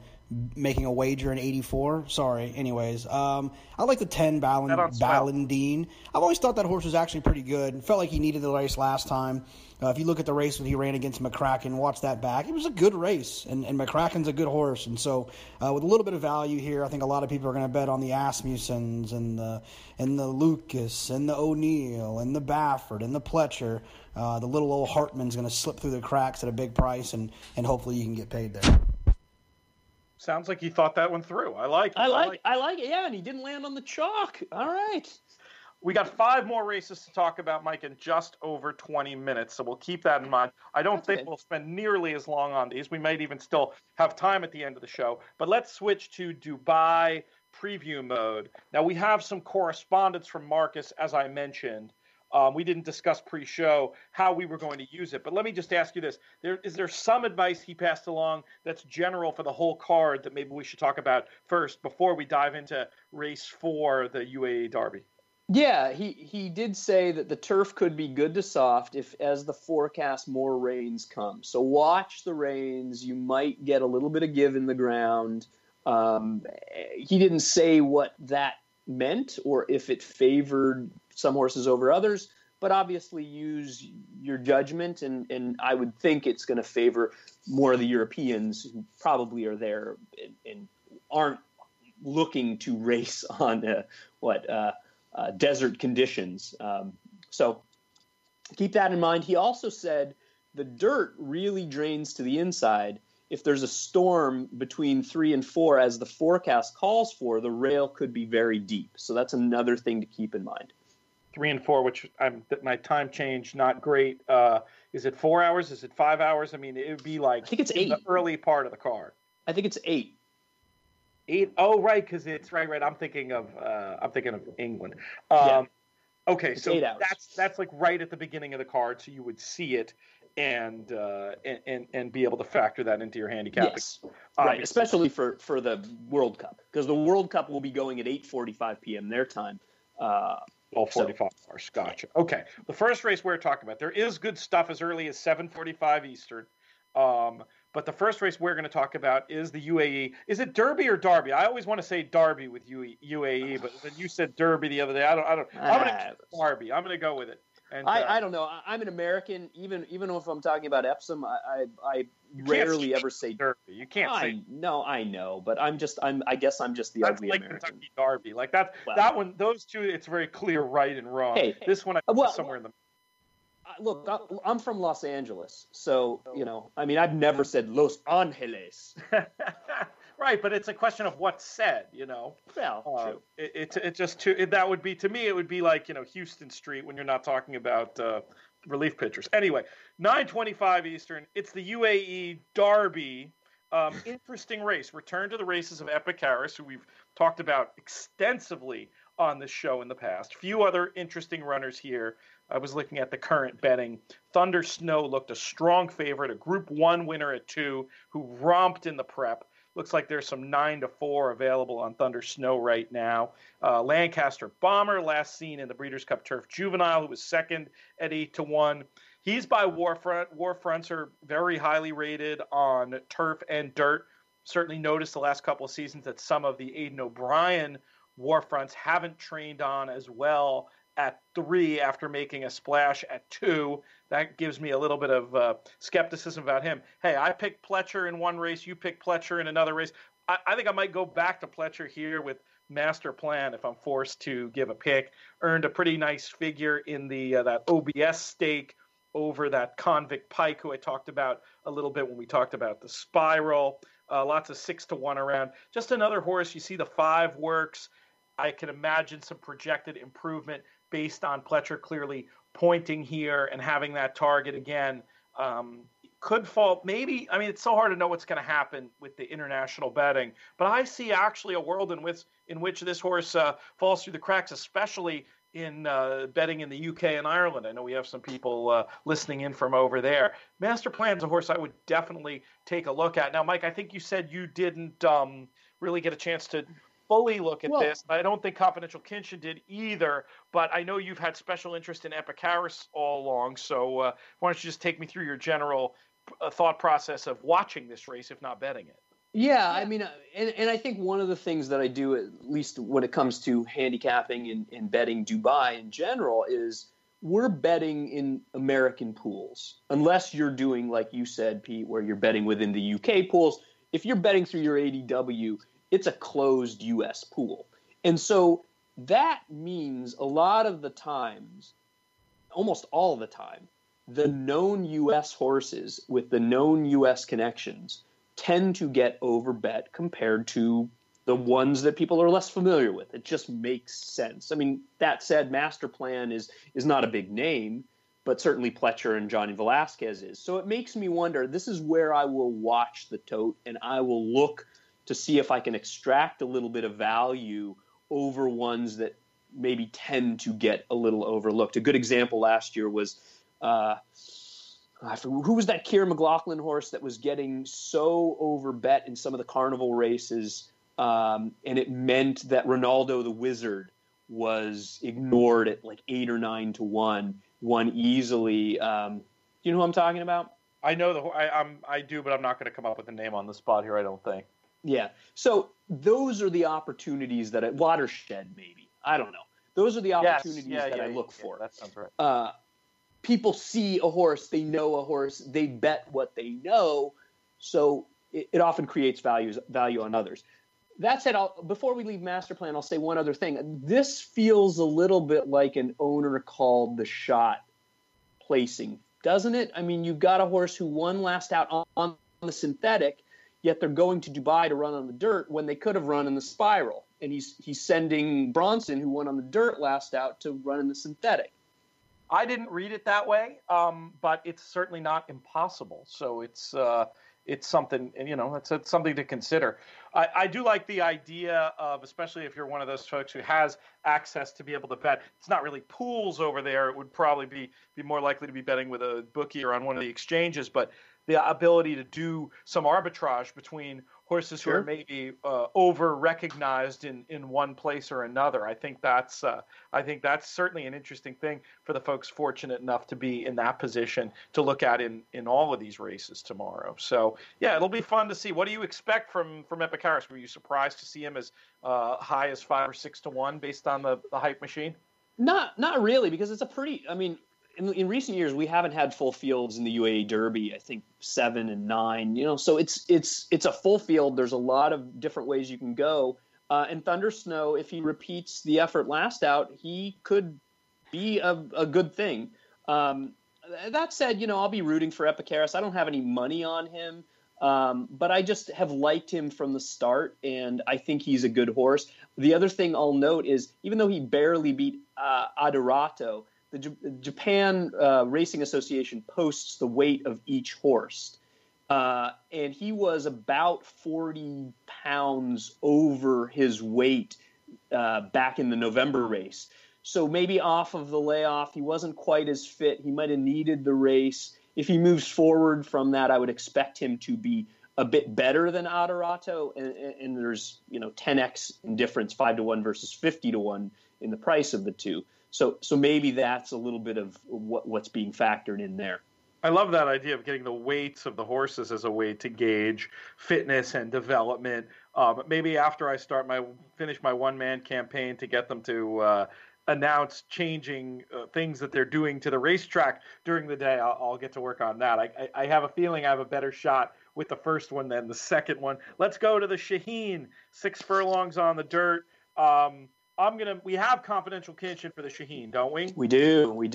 making a wager in 84. Sorry. Anyways, I like the 10 Ballandine. I've always thought that horse was actually pretty good. Felt like he needed the race last time. If you look at the race when he ran against McCracken, watch that back. It was a good race, and McCracken's a good horse. And so with a little bit of value here, I think a lot of people are going to bet on the Asmussens and the Lucas and the O'Neill and the Baffert and the Pletcher. The little old Hartman's going to slip through the cracks at a big price, and hopefully you can get paid there. Sounds like you thought that one through. I like it. I like it. Yeah, and he didn't land on the chalk. All right. We got 5 more races to talk about, Mike, in just over 20 minutes, so we'll keep that in mind. I don't think we'll spend nearly as long on these. We might even still have time at the end of the show. But let's switch to Dubai preview mode. Now, we have some correspondence from Marcus, as I mentioned. We didn't discuss pre-show how we were going to use it, but let me just ask you this. Is there some advice he passed along that's general for the whole card that maybe we should talk about first before we dive into race 4, the UAE Derby? Yeah, he did say that the turf could be good to soft if, as the forecast, more rains come. So watch the rains. You might get a little bit of give in the ground. He didn't say what that meant or if it favored some horses over others, but obviously use your judgment, and I would think it's going to favor more of the Europeans who probably are there and aren't looking to race on desert conditions. So keep that in mind. He also said the dirt really drains to the inside. If there's a storm between 3 and 4, as the forecast calls for, the rail could be very deep. So that's another thing to keep in mind. 3 and 4, which my time change, not great. Is it 4 hours? Is it 5 hours? I mean, it would be like I think it's 8. The early part of the card. I think it's 8. 8. Oh, right, because it's right. I'm thinking of England. Okay, it's so 8 hours. That's like right at the beginning of the card, so you would see it and be able to factor that into your handicapping. Yes, right, especially for the World Cup, because the World Cup will be going at 8:45 p.m. their time. 45 hours. Gotcha. Okay. The first race we're talking about, there is good stuff as early as 7:45 Eastern. But the first race we're going to talk about is the UAE. Is it Derby or Derby? I always want to say Derby with UAE, but then you said Derby the other day. I don't. I'm going to Derby. I'm going to go with it. And I don't know. I'm an American. Even if I'm talking about Epsom, I rarely ever say Derby. You can't say. No, I know, but I guess I'm just the ugly like American. Kentucky Derby. Like that one. Those two. It's very clear right and wrong. Hey, this one, I somewhere in the. Look, I'm from Los Angeles, so, I mean, I've never said Los Angeles. Right, but it's a question of what's said, Well, true. It just that would be, to me, it would be like, Houston Street when you're not talking about relief pitchers. Anyway, 9:25 Eastern. It's the UAE Derby. Interesting race. Return to the races of Epic Harris, who we've talked about extensively on this show in the past. Few other interesting runners here. I was looking at the current betting. Thunder Snow looked a strong favorite, a Group 1 winner at 2, who romped in the prep. Looks like there's some 9-4 available on Thunder Snow right now. Lancaster Bomber, last seen in the Breeders' Cup Turf Juvenile, who was second at 8-1. He's by Warfront. Warfronts are very highly rated on turf and dirt. Certainly noticed the last couple of seasons that some of the Aidan O'Brien Warfronts haven't trained on as well at 3 after making a splash at 2. That gives me a little bit of skepticism about him. Hey, I picked Pletcher in one race. You picked Pletcher in another race. I think I might go back to Pletcher here with Master Plan if I'm forced to give a pick. Earned a pretty nice figure in the that OBS stake over that Convict Pike, who I talked about a little bit when we talked about the Spiral. Lots of 6-1 around. Just another horse. You see the 5 works. I can imagine some projected improvement based on Pletcher clearly pointing here and having that target again. Could fall, maybe. I mean, it's so hard to know what's going to happen with the international betting, but I see actually a world in which this horse falls through the cracks, especially in betting in the UK and Ireland. I know we have some people listening in from over there. Master Plan's a horse I would definitely take a look at. Now, Mike, I think you said you didn't really get a chance to fully look at this. I don't think Confidential Kinchen did either, but I know you've had special interest in Epic Harris all along. So why don't you just take me through your general thought process of watching this race, if not betting it? Yeah, I mean, and I think one of the things that I do, at least when it comes to handicapping and betting Dubai in general, is we're betting in American pools. Unless you're doing, like you said, Pete, where you're betting within the UK pools. If you're betting through your ADW, it's a closed U.S. pool. And so that means a lot of the times, almost all the time, the known U.S. horses with the known U.S. connections tend to get overbet compared to the ones that people are less familiar with. It just makes sense. I mean, that said, Master Plan is not a big name, but certainly Pletcher and Johnny Velasquez is. So it makes me wonder, this is where I will watch the tote and I will look to see if I can extract a little bit of value over ones that maybe tend to get a little overlooked. A good example last year was, who was that Keir McLaughlin horse that was getting so overbet in some of the carnival races, and it meant that Ronaldo the Wizard was ignored at like 8 or 9-1, won easily. You know who I'm talking about? I know I do, but I'm not going to come up with a name on the spot here, I don't think. Yeah. So those are the opportunities that at Watershed, maybe. I don't know. Those are the opportunities that I look for. That sounds right. People see a horse, they know a horse, they bet what they know, so it often creates value on others. That said, before we leave Master Plan, I'll say one other thing. This feels a little bit like an owner called the shot placing, doesn't it? I mean, you've got a horse who won last out on the synthetic, yet they're going to Dubai to run on the dirt when they could have run in the Spiral. And he's sending Bronson, who won on the dirt last out, to run in the synthetic. I didn't read it that way, but it's certainly not impossible. So it's something, it's something to consider. I do like the idea of, especially if you're one of those folks who has access to be able to bet. It's not really pools over there. It would probably be more likely to be betting with a bookie or on one of the exchanges, but the ability to do some arbitrage between horses who are maybe over-recognized in one place or another. I think that's certainly an interesting thing for the folks fortunate enough to be in that position to look at in all of these races tomorrow. So, yeah, it'll be fun to see. What do you expect from Epic Harris? Were you surprised to see him as high as 5 or 6-1 based on the hype machine? Not really, because it's a pretty – I mean – in recent years, we haven't had full fields in the UAE Derby. I think 7 and 9. So it's a full field. There's a lot of different ways you can go. And Thunder Snow, if he repeats the effort last out, he could be a good thing. that said, I'll be rooting for Epicharis. I don't have any money on him, but I just have liked him from the start, and I think he's a good horse. The other thing I'll note is, even though he barely beat Adorato, the Japan Racing Association posts the weight of each horse. And he was about 40 pounds over his weight back in the November race. So maybe off of the layoff, he wasn't quite as fit. He might have needed the race. If he moves forward from that, I would expect him to be a bit better than Adorato. And there's 10x in difference, 5-1 versus 50-1 in the price of the two. So maybe that's a little bit of what's being factored in there. I love that idea of getting the weights of the horses as a way to gauge fitness and development. Maybe after I finish my one-man campaign to get them to announce changing things that they're doing to the racetrack during the day, I'll get to work on that. I have a feeling I have a better shot with the first one than the second one. Let's go to the Shaheen, 6 furlongs on the dirt. We have Confidential Kinchen for the Shaheen, don't we? We do.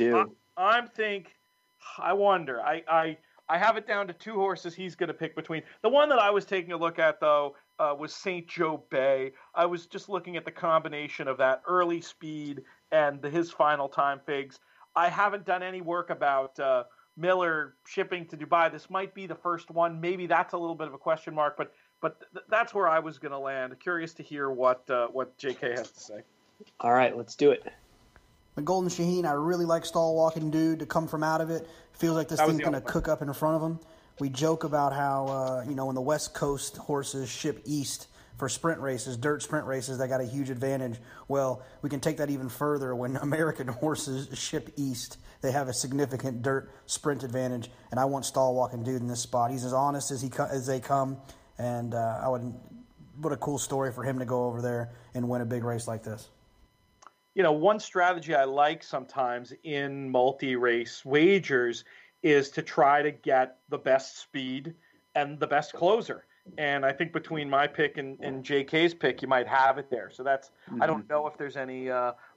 I wonder. I have it down to 2 horses he's going to pick between. The one that I was taking a look at, though, was St. Joe Bay. I was just looking at the combination of that early speed and his final time figs. I haven't done any work about Miller shipping to Dubai. This might be the first one. Maybe that's a little bit of a question mark, but that's where I was going to land. Curious to hear what JK has to say. All right, let's do it. The Golden Shaheen, I really like Stall Walking Dude to come from out of it. Feels like this thing's going to cook up in front of him. We joke about how, when the West Coast horses ship east for sprint races, dirt sprint races, they got a huge advantage. Well, we can take that even further. When American horses ship east, they have a significant dirt sprint advantage, and I want Stall Walking Dude in this spot. He's as honest as they come, and what a cool story for him to go over there and win a big race like this. One strategy I like sometimes in multi-race wagers is to try to get the best speed and the best closer. And I think between my pick and JK's pick, you might have it there. So that's I don't know if there's any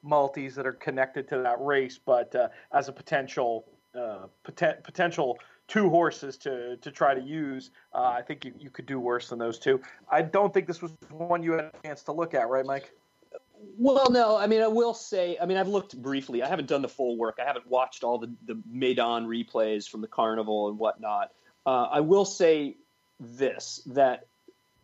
multis that are connected to that race, but as a potential 2 horses to try to use, I think you could do worse than those 2. I don't think this was one you had a chance to look at, right, Mike? Well, no. I will say, I've looked briefly. I haven't done the full work. I haven't watched all the Maidan replays from the carnival and whatnot. I will say that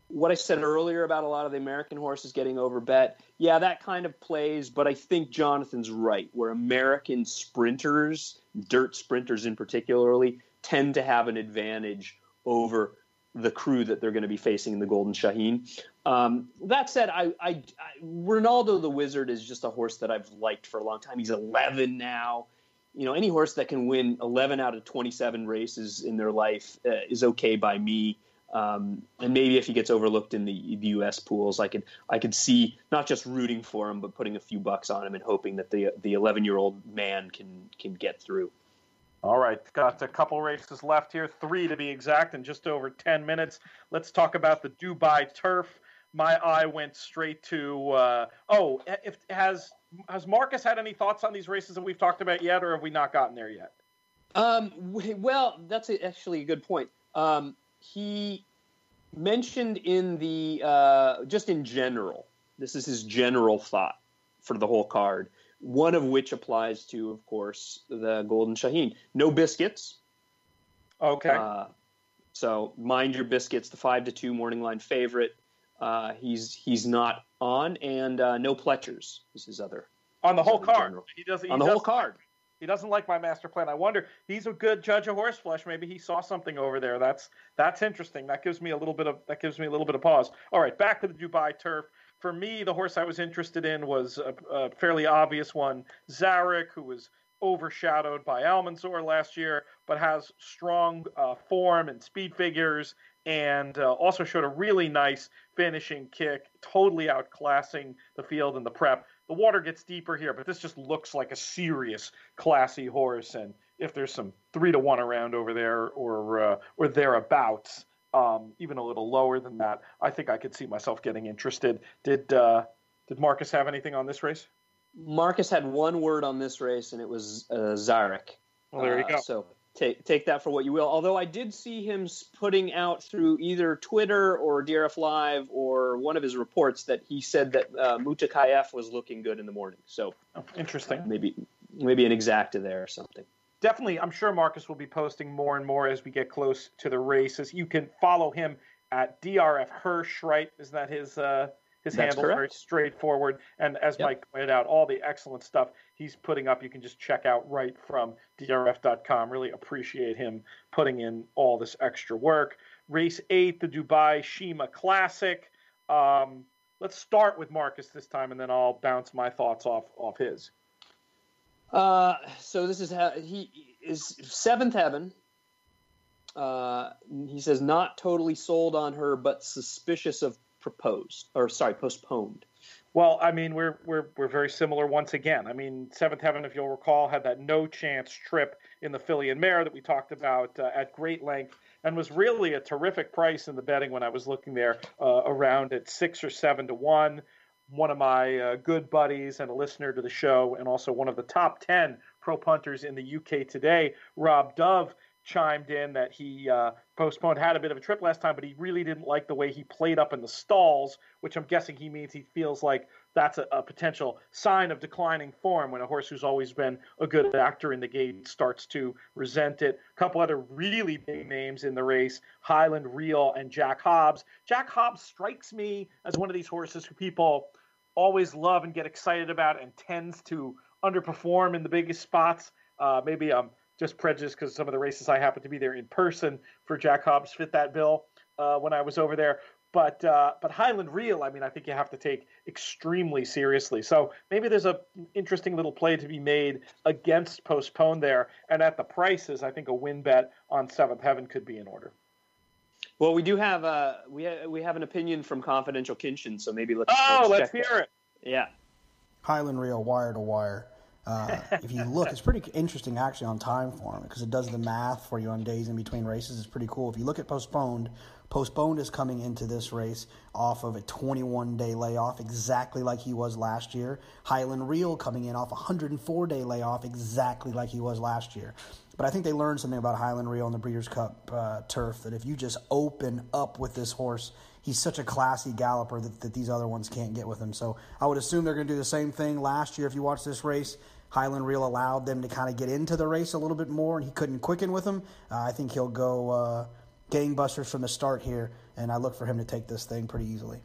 what I said earlier about a lot of the American horses getting overbet, yeah, that kind of plays, but I think Jonathan's right, where American sprinters, dirt sprinters in particularly, tend to have an advantage over the crew that they're going to be facing in the Golden Shaheen. That said, I Ronaldo the Wizard is just a horse that I've liked for a long time. He's 11 now. Any horse that can win 11 out of 27 races in their life is okay by me. And maybe if he gets overlooked in the U.S. pools, I could see not just rooting for him, but putting a few bucks on him and hoping that the 11-year-old man can get through. All right, got a couple races left here, 3 to be exact, in just over 10 minutes. Let's talk about the Dubai Turf. My eye went straight to has Marcus had any thoughts on these races that we've talked about yet, or have we not gotten there yet? Well, that's actually a good point. He mentioned in the just in general, this is his general thought for the whole card, one of which applies to, of course, the Golden Shaheen. No biscuits. Okay. So mind your biscuits, the 5-2 morning line favorite. He's not on, and no Pletchers is his other. On the whole card. Whole card. He doesn't like my master plan. I wonder, he's a good judge of horseflesh. Maybe he saw something over there. That's interesting. That gives me a little bit of pause. All right, back to the Dubai Turf. For me, the horse I was interested in was a fairly obvious one, Zarek, who was overshadowed by Almanzor last year, but has strong form and speed figures, and also showed a really nice finishing kick, totally outclassing the field in the prep. The water gets deeper here, but this just looks like a serious, classy horse. And if there's some 3-1 around over there or thereabouts, even a little lower than that, I think I could see myself getting interested. Did Marcus have anything on this race? Marcus had one word on this race, and it was Zarek. Well, there you go. So take that for what you will. Although I did see him putting out through either Twitter or DRF Live or one of his reports that he said that Mutakayev was looking good in the morning. So interesting. Maybe an exacta there or something. Definitely, I'm sure Marcus will be posting more and more as we get close to the races. You can follow him at DRF Hirsch, right? Isn't that his handle? Correct. Very straightforward. And as Mike pointed out, all the excellent stuff he's putting up, you can just check out right from DRF.com. Really appreciate him putting in all this extra work. Race 8, the Dubai Shima Classic. Let's start with Marcus this time, and then I'll bounce my thoughts off his. So this is how he is. Seventh Heaven. He says not totally sold on her, but suspicious of postponed. Well, I mean, we're very similar once again. I mean, Seventh Heaven, if you'll recall, had that no chance trip in the filly and mare that we talked about at great length, and was really a terrific price in the betting when I was looking there, around at 6 or 7 to 1. One of my good buddies and a listener to the show, and also one of the top 10 pro punters in the UK today, Rob Dove, chimed in that he postponed, had a bit of a trip last time, but he really didn't like the way he played up in the stalls, which I'm guessing he means he feels like that's a potential sign of declining form when a horse who's always been a good actor in the gate starts to resent it. A couple other really big names in the race, Highland Reel and Jack Hobbs. Jack Hobbs strikes me as one of these horses who people always love and get excited about and tends to underperform in the biggest spots. Maybe I'm just prejudiced because some of the races I happened to be there in person for Jack Hobbs fit that bill when I was over there. But Highland Reel, I mean, I think you have to take extremely seriously. So maybe there's an interesting little play to be made against postpone there. And at the prices, I think a win bet on Seventh Heaven could be in order. Well, we do have we have an opinion from Confidential Kinchen, so maybe let's hear it. Yeah. Highland Reel, wire to wire. If you look, it's pretty interesting actually on time form because it does the math for you on days in between races. It's pretty cool. If you look at Postponed is coming into this race off of a 21-day layoff, exactly like he was last year. Highland Reel coming in off a 104-day layoff, exactly like he was last year. But I think they learned something about Highland Reel in the Breeders' Cup turf, that if you just open up with this horse, he's such a classy galloper that these other ones can't get with him. So I would assume they're going to do the same thing. Last year, if you watch this race, Highland Reel allowed them to kind of get into the race a little bit more, and he couldn't quicken with them. I think he'll go gangbusters from the start here, and I look for him to take this thing pretty easily.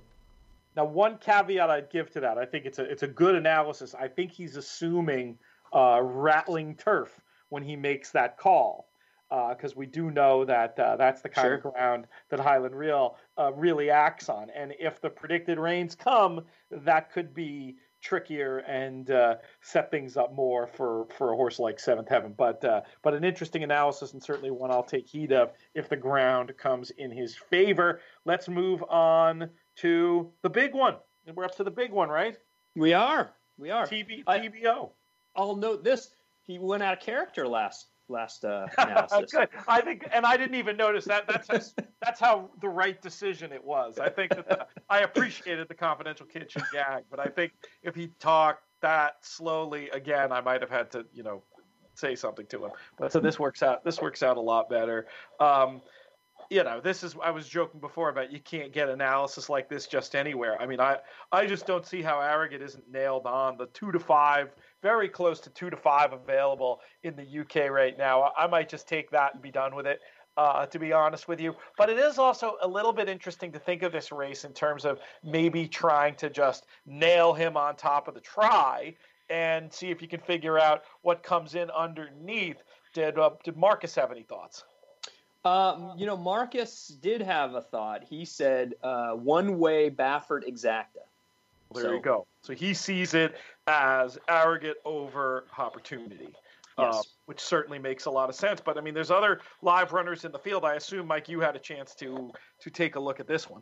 Now, one caveat I'd give to that, I think it's a good analysis. I think he's assuming rattling turf when he makes that call, because we do know that that's the kind of ground that Highland Reel really acts on. And if the predicted rains come, that could be trickier and set things up more for a horse like Seventh Heaven. But an interesting analysis, and certainly one I'll take heed of if the ground comes in his favor. Let's move on to the big one. We're up to the big one, right? We are. TBO. I'll note this. He went out of character last analysis. Good. I think, and I didn't even notice that. That's how the right decision it was. I think that I appreciated the Confidential Kinchen gag, but I think if he talked that slowly again, I might have had to, say something to him. But so this works out. This works out a lot better. I was joking before about you can't get analysis like this just anywhere. I mean, I just don't see how Arrogant isn't nailed on. The 2 to 5, very close to 2 to 5 available in the UK right now. I might just take that and be done with it, to be honest with you. But it is also a little bit interesting to think of this race in terms of maybe trying to just nail him on top of the try and see if you can figure out what comes in underneath. Did Marcus have any thoughts? Marcus did have a thought. He said one-way Baffert exacta. There you go. So he sees it as Arrogant over Opportunity, which certainly makes a lot of sense. But, I mean, there's other live runners in the field. I assume, Mike, you had a chance to take a look at this one.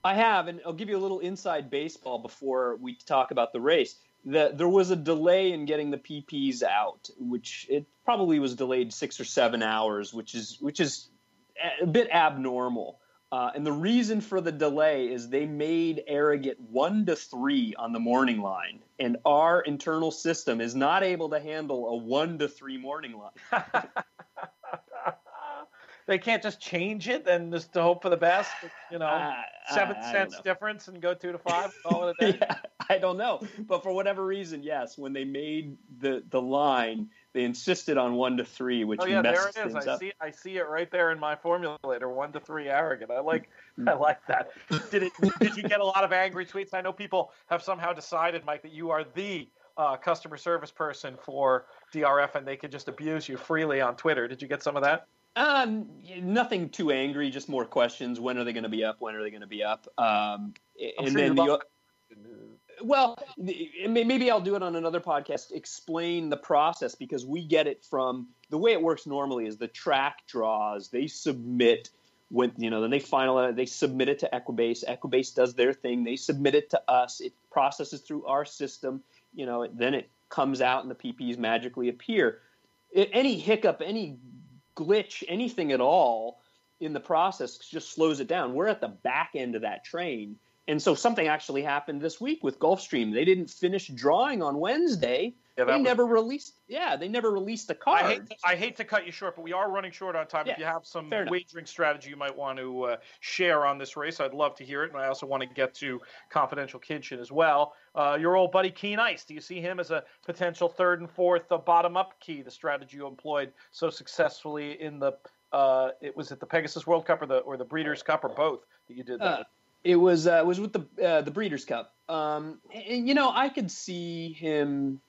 I have, and I'll give you a little inside baseball before we talk about the race. There was a delay in getting the PPs out, which it probably was delayed 6 or 7 hours, which is a bit abnormal. And the reason for the delay is they made Arrogate 1-3 on the morning line, and our internal system is not able to handle a 1-3 morning line. They can't just change it and just to hope for the best, 7 cents difference and go 2-5. Call it a day. Yeah, I don't know, but for whatever reason, yes, when they made the line, they insisted on 1-3, which messes there it is. things up. I see it right there in my formulator. 1-3 Arrogate. I like that. Did you get a lot of angry tweets? I know people have somehow decided, Mike, that you are the customer service person for DRF, and they could just abuse you freely on Twitter. Did you get some of that? Nothing too angry, just more questions. When are they going to be up? When are they going to be up? Well, maybe I'll do it on another podcast, explain the process, because we get it from the way it works normally is the track draws. They submit then they finalize, they submit it to Equibase. Equibase does their thing. They submit it to us. It processes through our system. Then it comes out and the PPs magically appear. Any hiccup, any glitch, anything at all in the process just slows it down. We're at the back end of that train. And so something actually happened this week with Gulfstream. They didn't finish drawing on Wednesday. They never released the card. I hate to cut you short, but we are running short on time. Yeah, if you have some wagering strategy you might want to share on this race, I'd love to hear it. And I also want to get to Confidential Kinchen as well. Your old buddy Keen Ice, do you see him as a potential third and fourth bottom-up key, the strategy you employed so successfully in the was it the Pegasus World Cup or the Breeders' Cup or both that you did that? It was with the Breeders' Cup. I could see him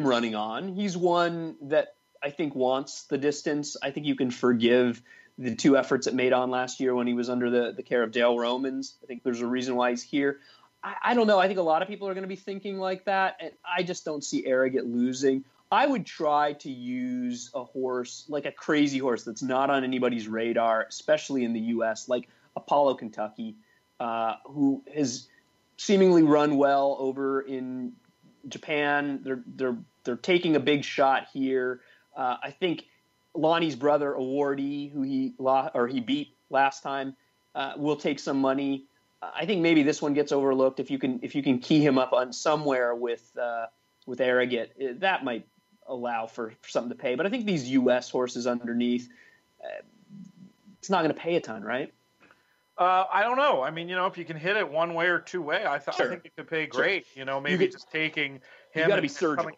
running on. He's one that I think wants the distance. I think you can forgive the 2 efforts at Maidon last year when he was under the care of Dale Romans. I think there's a reason why he's here. I don't know. I think a lot of people are going to be thinking like that, and I just don't see Arrogate losing. I would try to use a horse, like a crazy horse that's not on anybody's radar, especially in the U.S., like Apollo Kentucky, who has seemingly run well over in Japan. They're taking a big shot here. I think Lonnie's brother Awardee, who he beat last time, will take some money. I think maybe this one gets overlooked if you can key him up on somewhere with Arrogate. That might allow for something to pay. But I think these U.S. horses underneath, it's not going to pay a ton, right? I don't know. I mean, if you can hit it one way or two way, I think it could pay great. Sure. Maybe just taking him. You got to be surgical.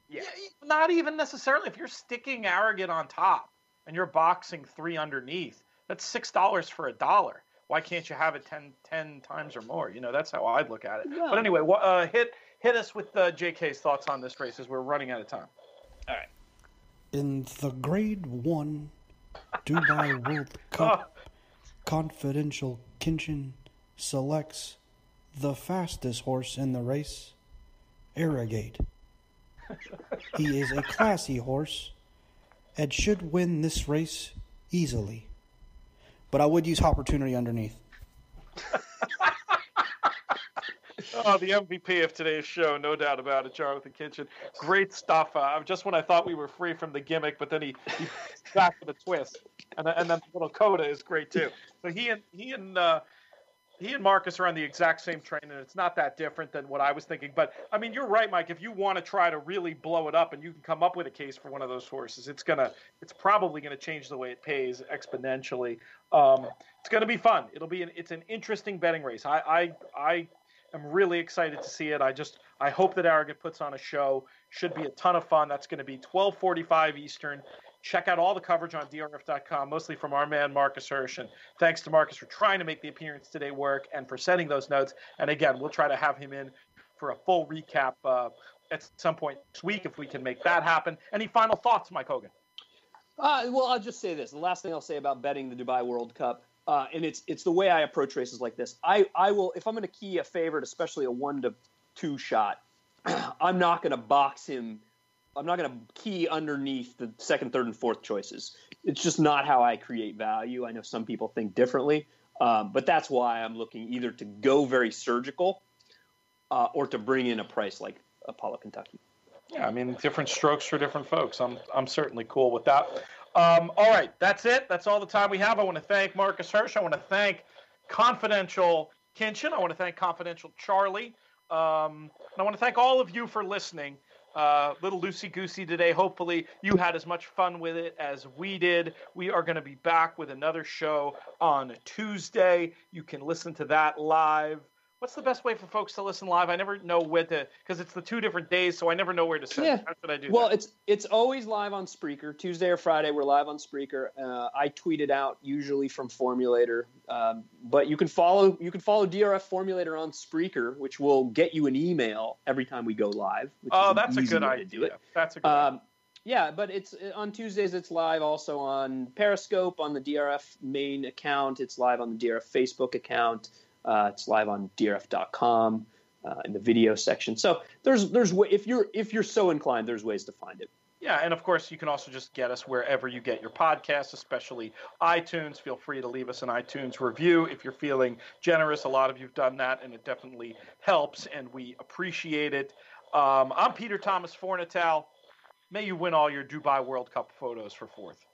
Yeah, not even necessarily. If you're sticking Arrogate on top and you're boxing 3 underneath, that's $6 for $1. Why can't you have it 10 times or more? That's how I'd look at it. Yeah. But anyway, hit us with JK's thoughts on this race as we're running out of time. All right. In the Grade 1 Dubai World Cup, Confidential Kinchen selects the fastest horse in the race, Arrogate. He is a classy horse and should win this race easily. But I would use Opportunity underneath. The MVP of today's show, no doubt about it, Jonathan Kinchen. Great stuff. Just when I thought we were free from the gimmick, but then he back with a twist, and then the little coda is great too. So he and Marcus are on the exact same train, and it's not that different than what I was thinking. But I mean, you're right, Mike. If you want to try to really blow it up, and you can come up with a case for one of those horses, it's probably gonna change the way it pays exponentially. It's gonna be fun. It's an interesting betting race. I'm really excited to see it. I hope that Arrogate puts on a show. Should be a ton of fun. That's going to be 12:45 Eastern. Check out all the coverage on DRF.com, mostly from our man Marcus Hirsch. And thanks to Marcus for trying to make the appearance today work and for sending those notes. And again, we'll try to have him in for a full recap at some point this week if we can make that happen. Any final thoughts, Mike Hogan? Well, I'll just say this. The last thing I'll say about betting the Dubai World Cup. And it's the way I approach races like this. I will, if I'm going to key a favorite, especially a 1-2 shot, I'm not going to box him. I'm not going to key underneath the second, third, and fourth choices. It's just not how I create value. I know some people think differently, but that's why I'm looking either to go very surgical or to bring in a price like Apollo Kentucky. Yeah, I mean, different strokes for different folks. I'm certainly cool with that. All right, that's it. That's all the time we have. I want to thank Marcus Hirsch. I want to thank Confidential Kinchen. I want to thank Confidential Charlie. And I want to thank all of you for listening. Little loosey-goosey today. Hopefully you had as much fun with it as we did. We are going to be back with another show on Tuesday. You can listen to that live. What's the best way for folks to listen live? I never know where to, because it's the 2 different days, so I never know where to send it. How should I do well, that? It's always live on Spreaker. Tuesday or Friday, we're live on Spreaker. I tweet it out usually from Formulator, but you can follow DRF Formulator on Spreaker, which will get you an email every time we go live. That's a good idea. To do it. That's a good idea. Yeah, but it's on Tuesdays. It's live also on Periscope on the DRF main account. It's live on the DRF Facebook account. It's live on DRF.com in the video section. So there's if you're so inclined, there's ways to find it. Yeah, and of course you can also just get us wherever you get your podcasts, especially iTunes. Feel free to leave us an iTunes review if you're feeling generous. A lot of you've done that, and it definitely helps, and we appreciate it. I'm Peter Thomas Fornatale. May you win all your Dubai World Cup photos for 4th.